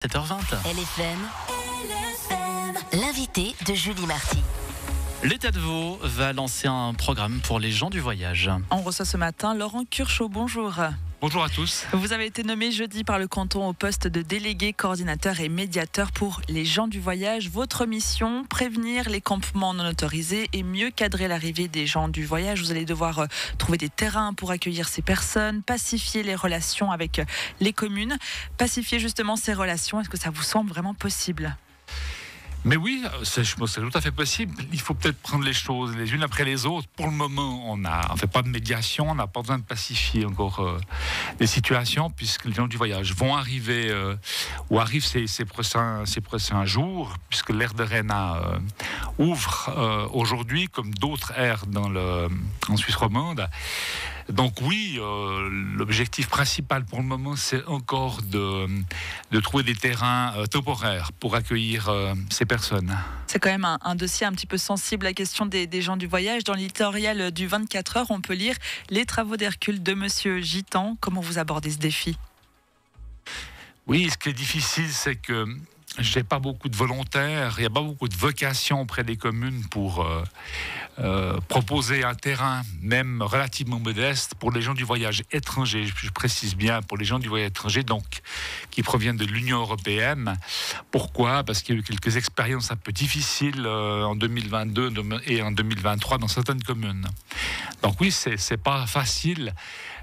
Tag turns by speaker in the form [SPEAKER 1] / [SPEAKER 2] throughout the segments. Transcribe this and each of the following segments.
[SPEAKER 1] 7h20.
[SPEAKER 2] LFM, l'invité de Julie Marty.
[SPEAKER 1] L'État de Vaud va lancer un programme pour les gens du voyage.
[SPEAKER 3] On reçoit ce matin Laurent Curchot, bonjour.
[SPEAKER 4] Bonjour à tous.
[SPEAKER 3] Vous avez été nommé jeudi par le canton au poste de délégué, coordinateur et médiateur pour les gens du voyage. Votre mission, prévenir les campements non autorisés et mieux cadrer l'arrivée des gens du voyage. Vous allez devoir trouver des terrains pour accueillir ces personnes, pacifier les relations avec les communes. Pacifier justement ces relations, est-ce que ça vous semble vraiment possible ?
[SPEAKER 4] Mais oui, c'est tout à fait possible. Il faut peut-être prendre les choses les unes après les autres. Pour le moment, on ne fait pas de médiation, on n'a pas besoin de pacifier encore les situations, puisque les gens du voyage vont arriver, ou arrivent ces prochains jours, puisque l'aire de Rhénat ouvre aujourd'hui, comme d'autres aires en Suisse romande. Donc oui, l'objectif principal pour le moment, c'est encore de trouver des terrains temporaires pour accueillir ces personnes.
[SPEAKER 3] C'est quand même un dossier un petit peu sensible, la question des gens du voyage. Dans l'éditorial du 24 heures, on peut lire les travaux d'Hercule de Monsieur Gitan. Comment vous abordez ce défi ?
[SPEAKER 4] Oui, ce qui est difficile, c'est que j'ai pas beaucoup de volontaires, il n'y a pas beaucoup de vocation auprès des communes pour proposer un terrain, même relativement modeste, pour les gens du voyage étranger. Je précise bien, pour les gens du voyage étranger, donc qui proviennent de l'Union européenne. Pourquoi ? Parce qu'il y a eu quelques expériences un peu difficiles en 2022 et en 2023 dans certaines communes. Donc oui, c'est pas facile.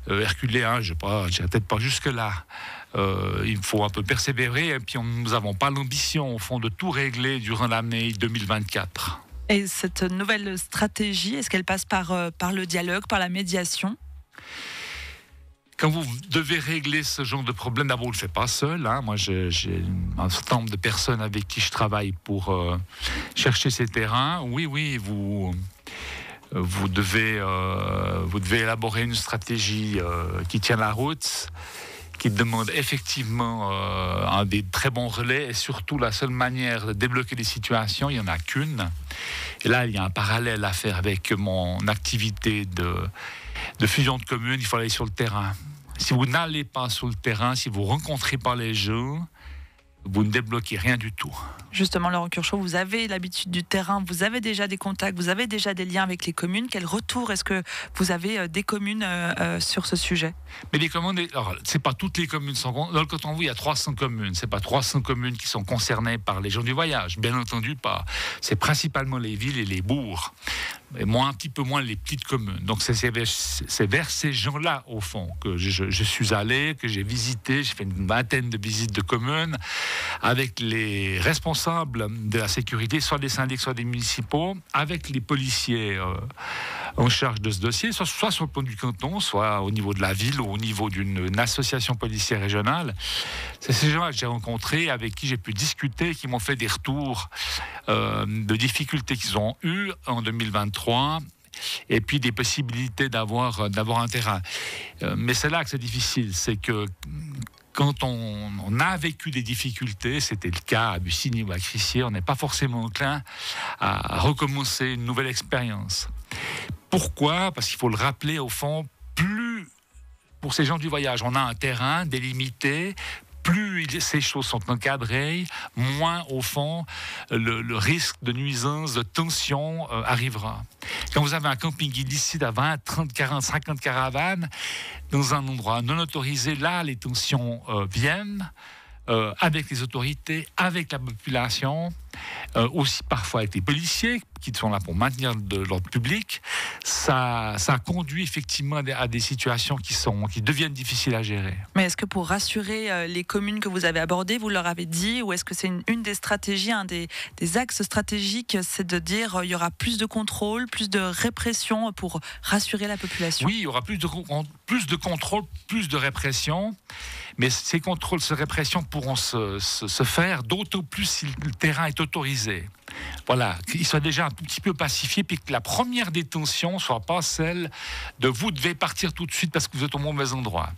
[SPEAKER 4] Herculéen, je n'irai peut-être pas jusque-là. Il faut un peu persévérer, et puis nous n'avons pas l'ambition, au fond, de tout régler durant l'année 2024.
[SPEAKER 3] Et cette nouvelle stratégie, est-ce qu'elle passe par le dialogue, par la médiation ?
[SPEAKER 4] Quand vous devez régler ce genre de problème, d'abord, on ne le fait pas seul. Moi, j'ai un certain nombre de personnes avec qui je travaille pour chercher ces terrains. Oui, vous devez élaborer une stratégie qui tient la route, qui demande effectivement des très bons relais, et surtout la seule manière de débloquer les situations, il n'y en a qu'une. Et là, il y a un parallèle à faire avec mon activité de fusion de communes. Il faut aller sur le terrain. Si vous n'allez pas sur le terrain, si vous ne rencontrez pas les gens, vous ne débloquez rien du tout.
[SPEAKER 3] Justement, Laurent Curchot, vous avez l'habitude du terrain, vous avez déjà des contacts, vous avez déjà des liens avec les communes. Quel retour est-ce que vous avez des communes sur ce sujet ?
[SPEAKER 4] Mais les communes, alors, c'est pas toutes les communes sont. Dans le canton de Vaud, il y a 300 communes. C'est pas 300 communes qui sont concernées par les gens du voyage. Bien entendu pas. C'est principalement les villes et les bourgs. Et un petit peu moins les petites communes. Donc c'est vers ces gens-là, au fond, que je suis allé, que j'ai visité. J'ai fait une vingtaine de visites de communes avec les responsables de la sécurité, soit des syndics, soit des municipaux, avec les policiers en charge de ce dossier, soit sur le plan du canton, soit au niveau de la ville ou au niveau d'une association policière régionale. C'est ces gens-là que j'ai rencontrés, avec qui j'ai pu discuter, qui m'ont fait des retours de difficultés qu'ils ont eues en 2023, et puis des possibilités d'avoir un terrain. Mais c'est là que c'est difficile, c'est que quand on a vécu des difficultés, c'était le cas à Bussigny ou à Crissier, on n'est pas forcément enclin à recommencer une nouvelle expérience. Pourquoi ? Parce qu'il faut le rappeler, au fond, plus pour ces gens du voyage, on a un terrain délimité, plus ces choses sont encadrées, moins, au fond, le risque de nuisance, de tension arrivera. Quand vous avez un camping illicite à 20, 30, 40, 50 caravanes, dans un endroit non autorisé, là, les tensions viennent, avec les autorités, avec la population, aussi parfois avec les policiers qui sont là pour maintenir de l'ordre public. Ça conduit effectivement à des situations qui deviennent difficiles à gérer.
[SPEAKER 3] Mais est-ce que pour rassurer les communes que vous avez abordées, vous leur avez dit, ou est-ce que c'est une des stratégies, un des axes stratégiques, c'est de dire il y aura plus de contrôle, plus de répression pour rassurer la population ?
[SPEAKER 4] Oui, il y aura plus de contrôle, plus de répression, mais ces contrôles, ces répressions pourront se faire, d'autant plus si le terrain est autorisé. Voilà, qu'ils soient déjà un tout petit peu pacifiés, puis que la première détention soit pas celle de vous devez partir tout de suite parce que vous êtes au mauvais endroit.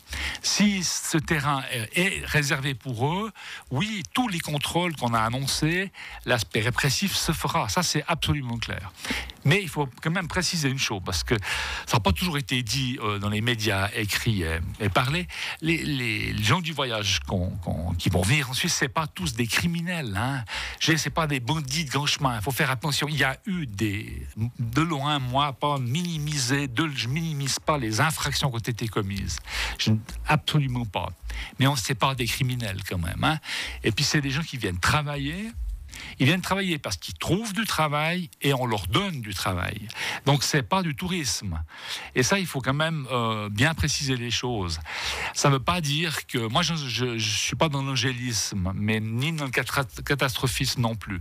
[SPEAKER 4] Si ce terrain est réservé pour eux, oui, tous les contrôles qu'on a annoncés, l'aspect répressif se fera. Ça, c'est absolument clair. Mais il faut quand même préciser une chose, parce que ça n'a pas toujours été dit dans les médias écrits et parlés. Les gens du voyage qui vont venir en Suisse, ce n'est pas tous des criminels. Hein. Ce n'est pas des bandits de grand chemin. Il faut faire attention. Il y a eu de loin, moi, pas minimiser, je minimise pas les infractions qui ont été commises. Absolument pas. Mais on ne sait pas des criminels quand même. Hein. Et puis c'est des gens qui viennent travailler. Ils viennent travailler parce qu'ils trouvent du travail et on leur donne du travail. Donc c'est pas du tourisme. Et ça, il faut quand même bien préciser les choses. Ça ne veut pas dire que... Moi, je suis pas dans l'angélisme, mais ni dans le catastrophisme non plus.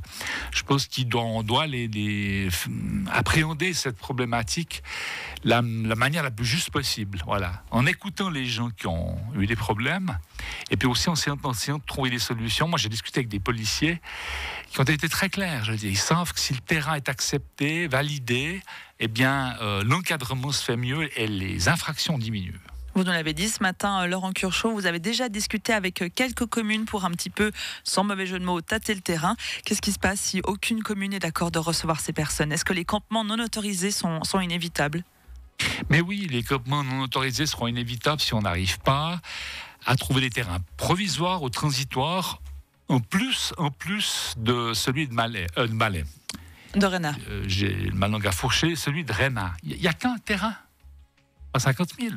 [SPEAKER 4] Je pense qu'on doit appréhender cette problématique la manière la plus juste possible. Voilà. En écoutant les gens qui ont eu des problèmes et puis aussi en essayant de trouver des solutions. Moi, j'ai discuté avec des policiers qui ont été très clairs. Je veux dire, ils savent que si le terrain est accepté, validé, eh bien, l'encadrement se fait mieux et les infractions diminuent.
[SPEAKER 3] Vous nous l'avez dit ce matin, Laurent Curchod, vous avez déjà discuté avec quelques communes pour un petit peu, sans mauvais jeu de mots, tâter le terrain. Qu'est-ce qui se passe si aucune commune est d'accord de recevoir ces personnes? Est-ce que les campements non autorisés sont inévitables?
[SPEAKER 4] Mais oui, les campements non autorisés seront inévitables si on n'arrive pas à trouver des terrains provisoires ou transitoires, en plus de celui de Malais.
[SPEAKER 3] De Réna.
[SPEAKER 4] J'ai ma langue à fourcher, celui de Réna. Il n'y a qu'un terrain, pas 50 000,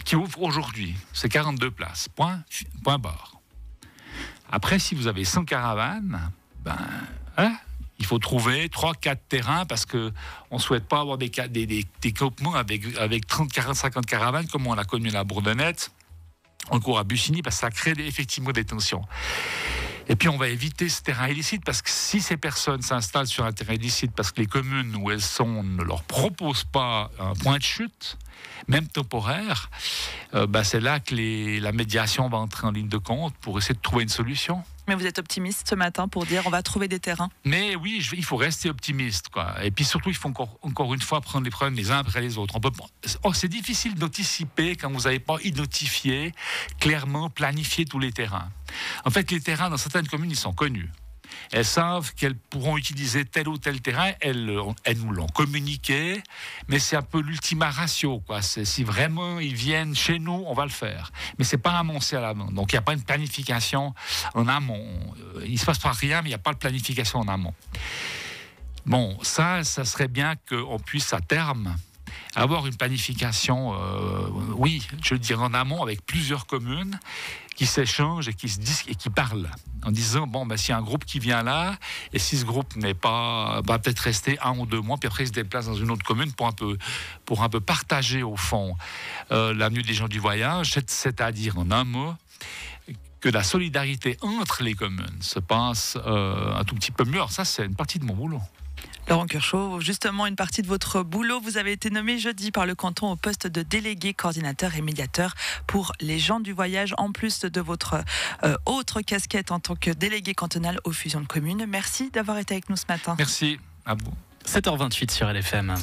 [SPEAKER 4] qui ouvre aujourd'hui. C'est 42 places, point barre. Après, si vous avez 100 caravanes, il faut trouver 3-4 terrains parce qu'on ne souhaite pas avoir des campements avec 30, 40, 50 caravanes, comme on l'a connu à la Bourdonnette, en cours à Bussigny, parce que ça crée effectivement des tensions. Et puis on va éviter ce terrain illicite, parce que si ces personnes s'installent sur un terrain illicite parce que les communes où elles sont ne leur proposent pas un point de chute, même temporaire, c'est là que la médiation va entrer en ligne de compte pour essayer de trouver une solution.
[SPEAKER 3] Mais vous êtes optimiste ce matin pour dire on va trouver des terrains? Mais
[SPEAKER 4] oui, il faut rester optimiste, quoi. Et puis surtout, il faut encore une fois prendre les problèmes les uns après les autres. C'est difficile d'anticiper quand vous n'avez pas identifié, clairement planifié tous les terrains. En fait, les terrains dans certaines communes, ils sont connus. Elles savent qu'elles pourront utiliser tel ou tel terrain, elles nous l'ont communiqué, mais c'est un peu l'ultima ratio, quoi. Si vraiment ils viennent chez nous, on va le faire. Mais c'est pas annoncé à l'avant. Donc il n'y a pas une planification en amont. Il ne se passe pas rien, mais il n'y a pas de planification en amont. Bon, ça serait bien qu'on puisse à terme avoir une planification, je dirais en amont, avec plusieurs communes qui s'échangent et qui se disent et qui parlent en disant s'il y a un groupe qui vient là et si ce groupe n'est pas, va peut-être rester 1 ou 2 mois puis après il se déplace dans une autre commune pour un peu partager au fond l'avenue des gens du voyage, c'est-à-dire en un mot que la solidarité entre les communes se passe un tout petit peu mieux. Alors ça, c'est une partie de mon boulot.
[SPEAKER 3] Laurent Curchod, justement, une partie de votre boulot, vous avez été nommé jeudi par le canton au poste de délégué, coordinateur et médiateur pour les gens du voyage, en plus de votre autre casquette en tant que délégué cantonal aux fusions de communes. Merci d'avoir été avec nous ce matin.
[SPEAKER 4] Merci à vous.
[SPEAKER 1] 7h28 sur LFM.